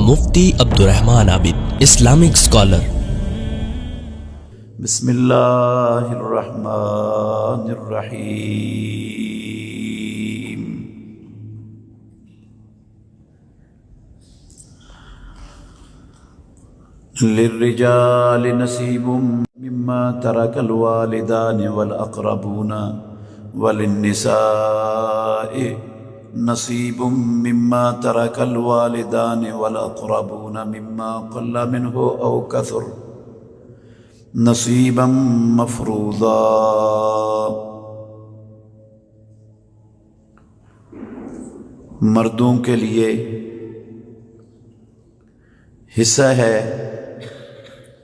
مفتی عبدالرحمن عابد، Islamic scholar. بسم اللہ الرحمن الرحیم۔ للرجال نصیب مما ترک الوالدان والاقربون وللنساء نصیب مما ترک الوالدان والاقربون مما قل منه او کثر نصیبا مفروضا۔ مردوں کے لیے حصہ ہے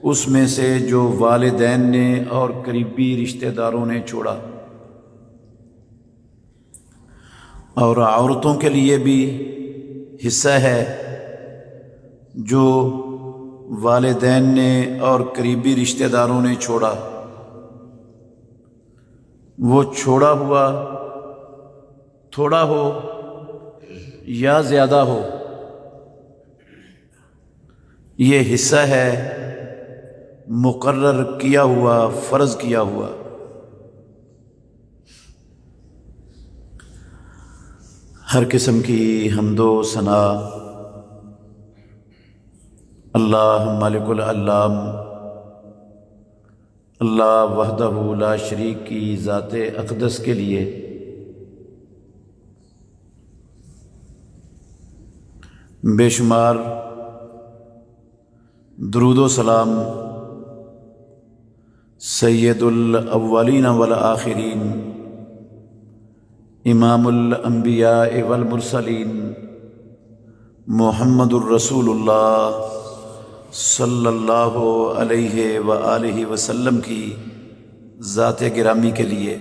اس میں سے جو والدین نے اور قریبی رشتہ داروں نے چھوڑا، اور عورتوں کے لیے بھی حصہ ہے جو والدین نے اور قریبی رشتہ داروں نے چھوڑا، وہ چھوڑا ہوا تھوڑا ہو یا زیادہ ہو، یہ حصہ ہے مقرر کیا ہوا، فرض کیا ہوا۔ ہر قسم کی حمد و ثنا اللہ مالک العلام، اللہ وحدہ لا شریک کی ذات اقدس کے لیے، بے شمار درود و سلام سید الاولین والآخرین، امام الانبیاء والمرسلین، محمد الرسول اللہ صلی اللہ علیہ وآلہ وسلم کی ذات گرامی کے لیے۔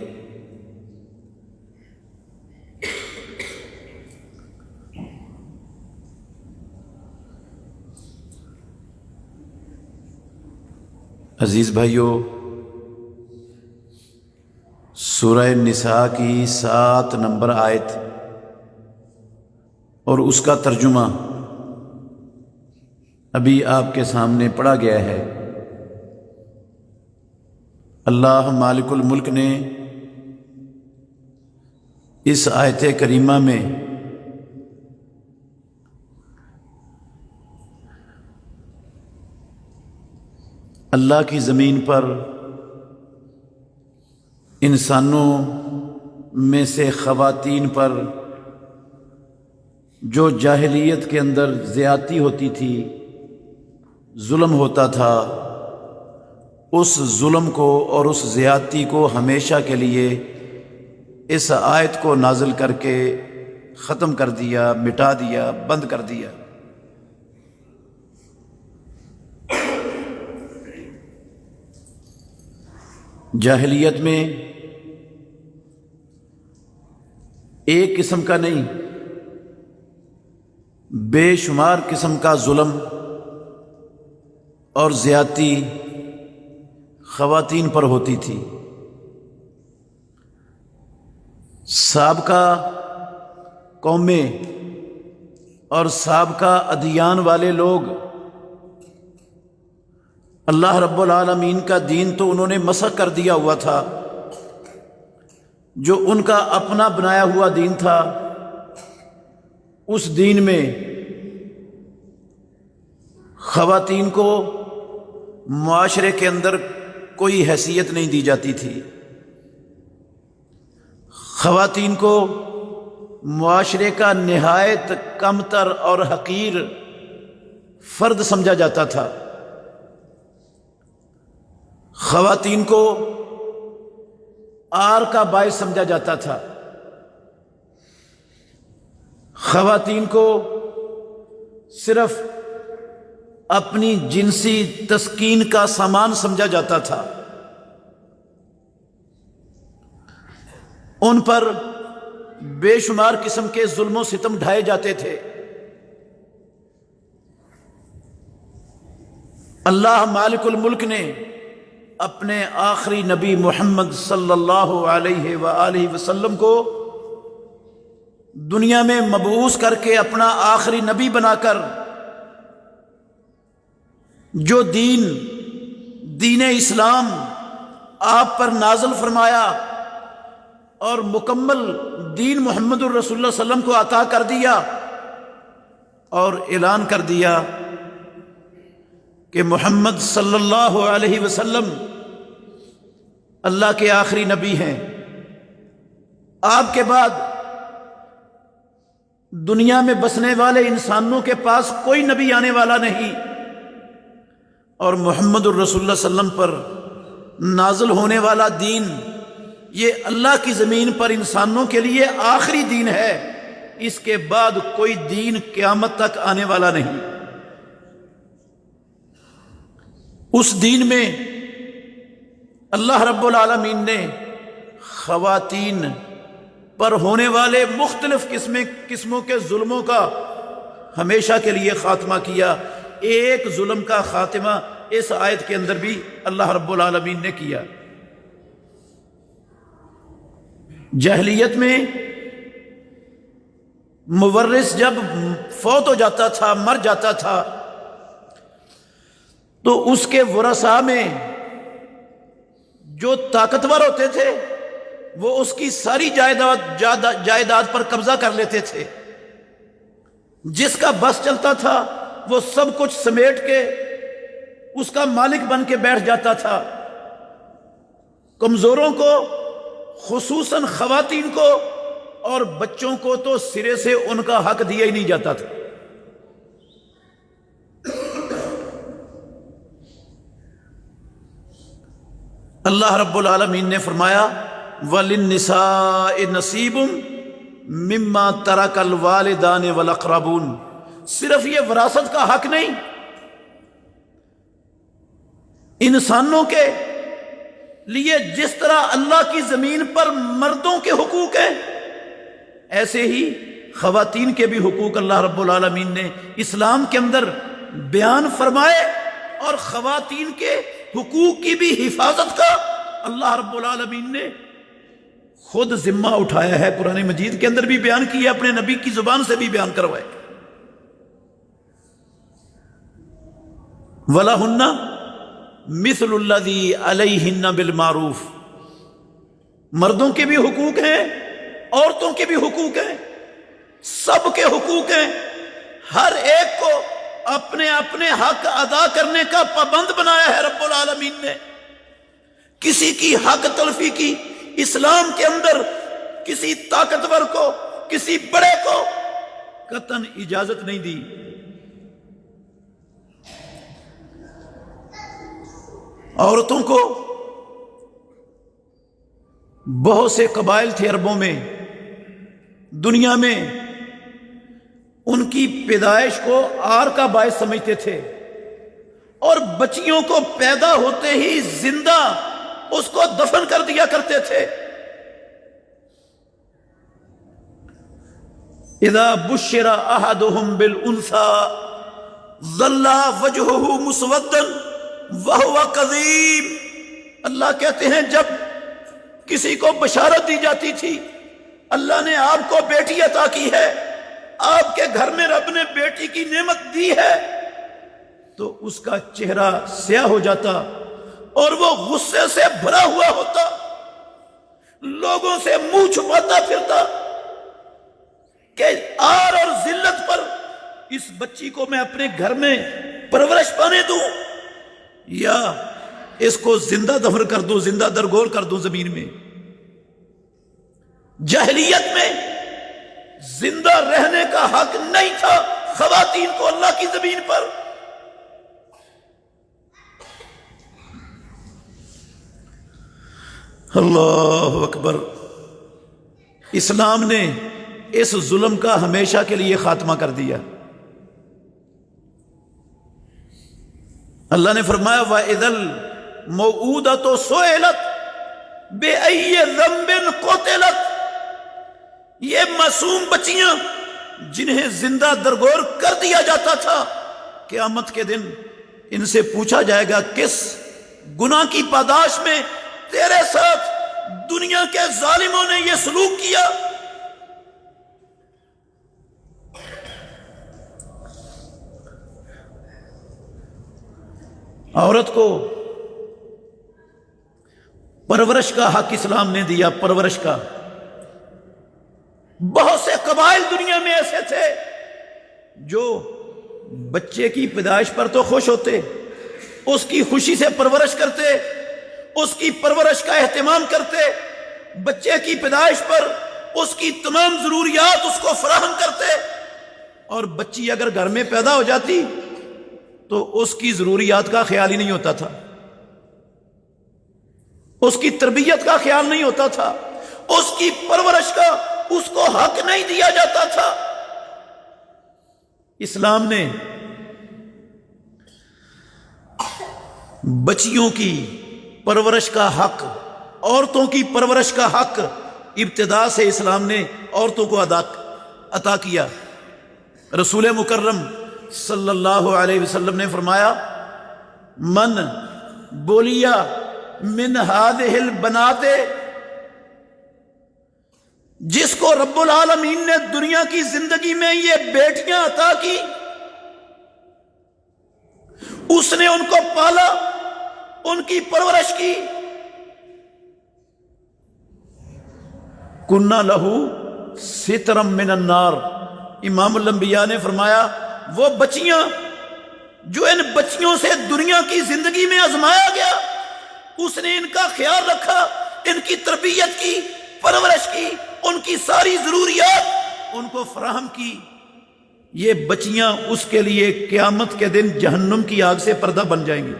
عزیز بھائیو، سورہ نساء کی 7 نمبر آیت اور اس کا ترجمہ ابھی آپ کے سامنے پڑھا گیا ہے۔ اللہ مالک الملک نے اس آیت کریمہ میں اللہ کی زمین پر انسانوں میں سے خواتین پر جو جاہلیت کے اندر زیادتی ہوتی تھی، ظلم ہوتا تھا، اس ظلم کو اور اس زیادتی کو ہمیشہ کے لیے اس آیت کو نازل کر کے ختم کر دیا، مٹا دیا، بند کر دیا۔ جاہلیت میں ایک قسم کا نہیں، بے شمار قسم کا ظلم اور زیادتی خواتین پر ہوتی تھی۔ سابقہ قومیں اور سابقہ ادیان والے لوگ اللہ رب العالمین کا دین تو انہوں نے مسخ کر دیا ہوا تھا، جو ان کا اپنا بنایا ہوا دین تھا، اس دین میں خواتین کو معاشرے کے اندر کوئی حیثیت نہیں دی جاتی تھی۔ خواتین کو معاشرے کا نہایت کمتر اور حقیر فرد سمجھا جاتا تھا۔ خواتین کو آر کا باعث سمجھا جاتا تھا۔ خواتین کو صرف اپنی جنسی تسکین کا سامان سمجھا جاتا تھا۔ ان پر بے شمار قسم کے ظلم و ستم ڈھائے جاتے تھے۔ اللہ مالک الملک نے اپنے آخری نبی محمد صلی اللہ علیہ وآلہ وسلم کو دنیا میں مبعوث کر کے اپنا آخری نبی بنا کر جو دین اسلام آپ پر نازل فرمایا اور مکمل دین محمد الرسول اللہ صلی اللہ علیہ وسلم کو عطا کر دیا اور اعلان کر دیا کہ محمد صلی اللہ علیہ وسلم اللہ کے آخری نبی ہیں، آپ کے بعد دنیا میں بسنے والے انسانوں کے پاس کوئی نبی آنے والا نہیں، اور محمد الرسول اللہ صلی اللہ علیہ وسلم پر نازل ہونے والا دین یہ اللہ کی زمین پر انسانوں کے لیے آخری دین ہے، اس کے بعد کوئی دین قیامت تک آنے والا نہیں۔ اس دین میں اللہ رب العالمین نے خواتین پر ہونے والے مختلف قسموں کے ظلموں کا ہمیشہ کے لیے خاتمہ کیا۔ ایک ظلم کا خاتمہ اس آیت کے اندر بھی اللہ رب العالمین نے کیا۔ جاہلیت میں مورث جب فوت ہو جاتا تھا، مر جاتا تھا، تو اس کے ورثاء میں جو طاقتور ہوتے تھے وہ اس کی ساری جائیداد پر قبضہ کر لیتے تھے۔ جس کا بس چلتا تھا وہ سب کچھ سمیٹ کے اس کا مالک بن کے بیٹھ جاتا تھا۔ کمزوروں کو، خصوصاً خواتین کو اور بچوں کو تو سرے سے ان کا حق دیا ہی نہیں جاتا تھا۔ اللہ رب العالمین نے فرمایا وَلِلنِّسَاءِ نَصِيبٌ مِّمَّا تَرَكَ الْوَالِدَانِ وَالْأَقْرَبُونَ۔ صرف یہ وراثت کا حق نہیں، انسانوں کے لیے جس طرح اللہ کی زمین پر مردوں کے حقوق ہیں، ایسے ہی خواتین کے بھی حقوق اللہ رب العالمین نے اسلام کے اندر بیان فرمائے، اور خواتین کے حقوق کی بھی حفاظت کا اللہ رب العالمین نے خود ذمہ اٹھایا ہے۔ قرآن مجید کے اندر بھی بیان کیا، اپنے نبی کی زبان سے بھی بیان کروائے۔ وَلَهُنَّ مِثْلُ الَّذِي عَلَيْهِنَّ بِالْمَعْرُوفِ۔ مردوں کے بھی حقوق ہیں، عورتوں کے بھی حقوق ہیں، سب کے حقوق ہیں۔ ہر ایک کو اپنے اپنے حق ادا کرنے کا پابند بنایا ہے رب العالمین نے۔ کسی کی حق تلفی کی اسلام کے اندر کسی طاقتور کو، کسی بڑے کو قطعاً اجازت نہیں دی۔ عورتوں کو بہت سے قبائل تھے عربوں میں، دنیا میں ان کی پیدائش کو آر کا باعث سمجھتے تھے، اور بچیوں کو پیدا ہوتے ہی زندہ اس کو دفن کر دیا کرتے تھے۔ اذا بشر احدهم بالانثى ظل وجهه مسودا وهو كظيم۔ اللہ کہتے ہیں جب کسی کو بشارت دی جاتی تھی اللہ نے آپ کو بیٹی عطا کی ہے، آپ کے گھر میں رب نے بیٹی کی نعمت دی ہے، تو اس کا چہرہ سیاہ ہو جاتا اور وہ غصے سے بھرا ہوا ہوتا، لوگوں سے منہ چھپاتا پھرتا کہ آر اور ذلت پر اس بچی کو میں اپنے گھر میں پرورش پانے دوں یا اس کو زندہ دفن کر دوں، زندہ درگور کر دوں زمین میں۔ جاہلیت میں زندہ رہنے کا حق نہیں تھا خواتین کو اللہ کی زمین پر۔ اللہ اکبر۔ اسلام نے اس ظلم کا ہمیشہ کے لیے خاتمہ کر دیا۔ اللہ نے فرمایا وَإِذَا الْمَوْءُودَةُ سُئِلَتْ بِأَيِّ ذَنبٍ قُتِلَتْ۔ یہ معصوم بچیاں جنہیں زندہ درگور کر دیا جاتا تھا، قیامت کے دن ان سے پوچھا جائے گا کس گناہ کی پاداش میں تیرے ساتھ دنیا کے ظالموں نے یہ سلوک کیا۔ عورت کو پرورش کا حق اسلام نے دیا، پرورش کا۔ بہت سے قبائل دنیا میں ایسے تھے جو بچے کی پیدائش پر تو خوش ہوتے، اس کی خوشی سے پرورش کرتے، اس کی پرورش کا اہتمام کرتے، بچے کی پیدائش پر اس کی تمام ضروریات اس کو فراہم کرتے، اور بچی اگر گھر میں پیدا ہو جاتی تو اس کی ضروریات کا خیال ہی نہیں ہوتا تھا، اس کی تربیت کا خیال نہیں ہوتا تھا، اس کی پرورش کا اس کو حق نہیں دیا جاتا تھا۔ اسلام نے بچیوں کی پرورش کا حق، عورتوں کی پرورش کا حق ابتدا سے اسلام نے عورتوں کو عطا کیا۔ رسول مکرم صلی اللہ علیہ وسلم نے فرمایا، من بولیا من هذه البنات، جس کو رب العالمین نے دنیا کی زندگی میں یہ بیٹیاں عطا کی، اس نے ان کو پالا، ان کی پرورش کی، کنہ لہو سترم من النار۔ امام الانبیاء نے فرمایا وہ بچیاں جو ان بچیوں سے دنیا کی زندگی میں آزمایا گیا، اس نے ان کا خیال رکھا، ان کی تربیت کی، پرورش کی، ان کی ساری ضروریات ان کو فراہم کی، یہ بچیاں اس کے لیے قیامت کے دن جہنم کی آگ سے پردہ بن جائیں گی۔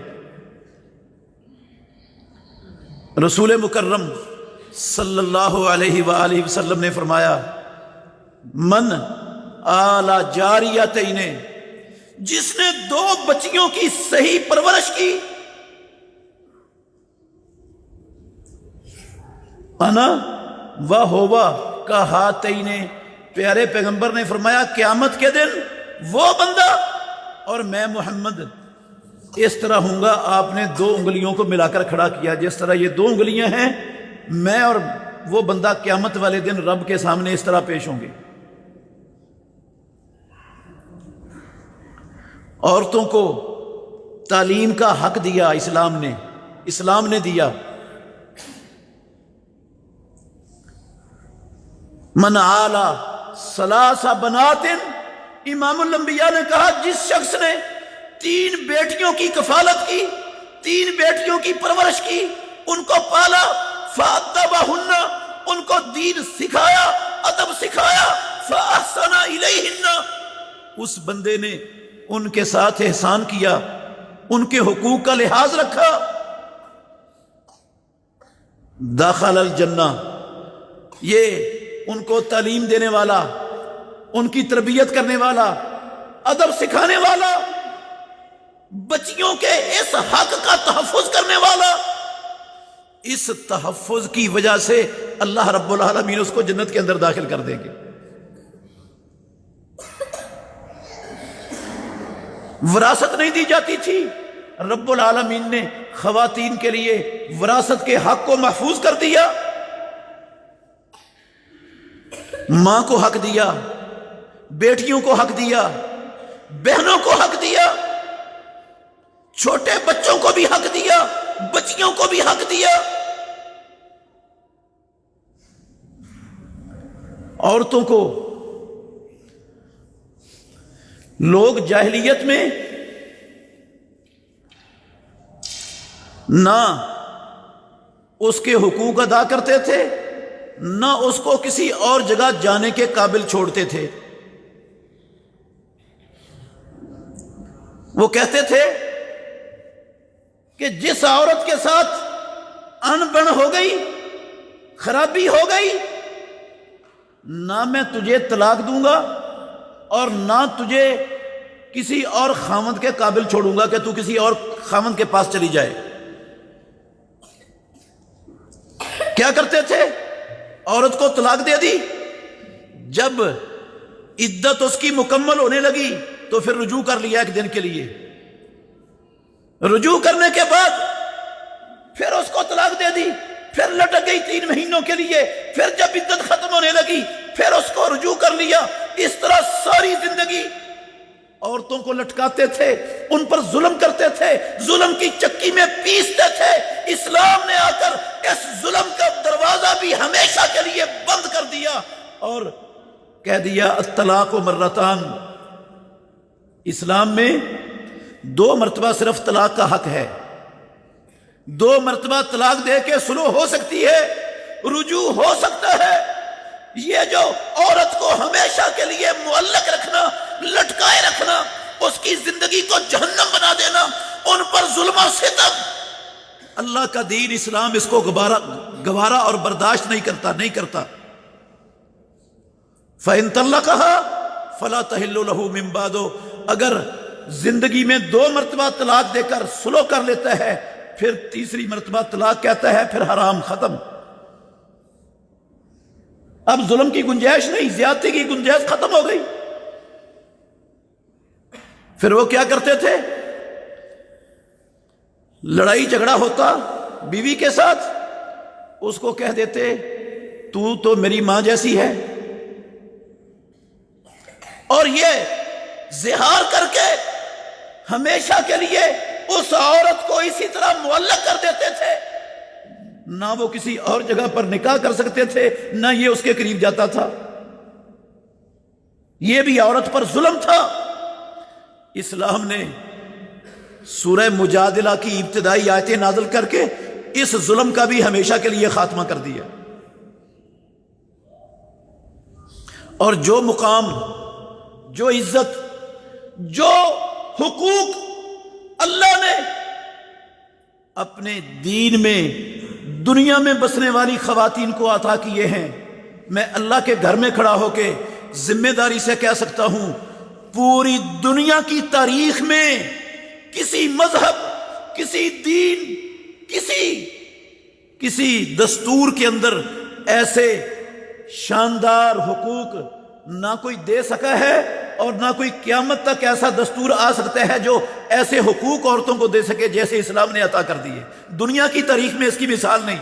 رسول مکرم صلی اللہ علیہ وآلہ وسلم نے فرمایا، من آلا جاریتین، جس نے دو بچیوں کی صحیح پرورش کی، انا و ہوا کا ہاتین، پیارے پیغمبر نے فرمایا قیامت کے دن وہ بندہ اور میں محمد اس طرح ہوں گا۔ آپ نے دو انگلیوں کو ملا کر کھڑا کیا، جس طرح یہ دو انگلیاں ہیں، میں اور وہ بندہ قیامت والے دن رب کے سامنے اس طرح پیش ہوں گے۔ عورتوں کو تعلیم کا حق دیا اسلام نے دیا۔ من آلا ثلاث بنات، امام الانبیاء نے کہا جس شخص نے 3 بیٹیوں کی کفالت کی، 3 بیٹیوں کی پرورش کی، ان کو پالا، فَأَدَّبَهُنَّ، ان کو دین سکھایا، ادب سکھایا، فَأَحْسَنَ إِلَيْهِنَّ، اس بندے نے ان کے ساتھ احسان کیا، ان کے حقوق کا لحاظ رکھا، داخل الجنہ، یہ ان کو تعلیم دینے والا، ان کی تربیت کرنے والا، ادب سکھانے والا، بچیوں کے اس حق کا تحفظ کرنے والا، اس تحفظ کی وجہ سے اللہ رب العالمین اس کو جنت کے اندر داخل کر دیں گے۔ وراثت نہیں دی جاتی تھی، رب العالمین نے خواتین کے لیے وراثت کے حق کو محفوظ کر دیا، ماں کو حق دیا، بیٹیوں کو حق دیا، بہنوں کو حق دیا، چھوٹے بچوں کو بھی حق دیا، بچیوں کو بھی حق دیا۔ عورتوں کو لوگ جاہلیت میں نہ اس کے حقوق ادا کرتے تھے، نہ اس کو کسی اور جگہ جانے کے قابل چھوڑتے تھے۔ وہ کہتے تھے کہ جس عورت کے ساتھ انبن ہو گئی، خرابی ہو گئی، نہ میں تجھے طلاق دوں گا اور نہ تجھے کسی اور خاوند کے قابل چھوڑوں گا کہ تو کسی اور خاوند کے پاس چلی جائے۔ کیا کرتے تھے؟ عورت کو طلاق دے دی، جب عدت اس کی مکمل ہونے لگی تو پھر رجوع کر لیا 1 دن کے لیے، رجوع کرنے کے بعد پھر اس کو طلاق دے دی، پھر لٹک گئی 3 مہینوں کے لیے، پھر جب عدت ختم ہونے لگی پھر اس کو رجوع کر لیا۔ اس طرح ساری زندگی عورتوں کو لٹکاتے تھے، ان پر ظلم کرتے تھے، ظلم کی چکی میں پیستے تھے، اسلام نے آ کر اس ظلم کا دروازہ بھی ہمیشہ کے لیے بند کر دیا اور کہہ دیا الطلاق مرتان، اسلام میں 2 مرتبہ صرف طلاق کا حق ہے، 2 مرتبہ طلاق دے کے سلو ہو سکتی ہے، رجوع ہو سکتا ہے۔ یہ جو عورت کو ہمیشہ کے لیے معلق رکھنا، لٹکائے رکھنا، اس کی زندگی کو جہنم بنا دینا، ان پر ظلم و ستم، اللہ کا دین اسلام اس کو گوارا اور برداشت نہیں کرتا۔ فَإِن طَلَّقَهَا فَلَا تَحِلُّ لَهُ مِن بَعْدُ، اگر زندگی میں 2 مرتبہ طلاق دے کر سلو کر لیتا ہے، پھر تیسری مرتبہ طلاق کہتا ہے، پھر حرام، ختم۔ اب ظلم کی گنجائش نہیں، زیادتی کی گنجائش ختم ہو گئی۔ پھر وہ کیا کرتے تھے؟ لڑائی جھگڑا ہوتا بیوی کے ساتھ، اس کو کہہ دیتے تو تو میری ماں جیسی ہے، اور یہ زہار کر کے ہمیشہ کے لیے اس عورت کو اسی طرح معلق کر دیتے تھے، نہ وہ کسی اور جگہ پر نکاح کر سکتے تھے، نہ یہ اس کے قریب جاتا تھا۔ یہ بھی عورت پر ظلم تھا۔ اسلام نے سورہ مجادلہ کی ابتدائی آیتیں نازل کر کے اس ظلم کا بھی ہمیشہ کے لیے خاتمہ کر دیا، اور جو مقام، جو عزت، جو حقوق اللہ نے اپنے دین میں دنیا میں بسنے والی خواتین کو عطا کیے ہیں، میں اللہ کے گھر میں کھڑا ہو کے ذمہ داری سے کہہ سکتا ہوں، پوری دنیا کی تاریخ میں کسی مذہب، کسی دین، کسی دستور کے اندر ایسے شاندار حقوق نہ کوئی دے سکا ہے، اور نہ کوئی قیامت تک ایسا دستور آ سکتا ہے جو ایسے حقوق عورتوں کو دے سکے جیسے اسلام نے عطا کر دیے۔ دنیا کی تاریخ میں اس کی مثال نہیں۔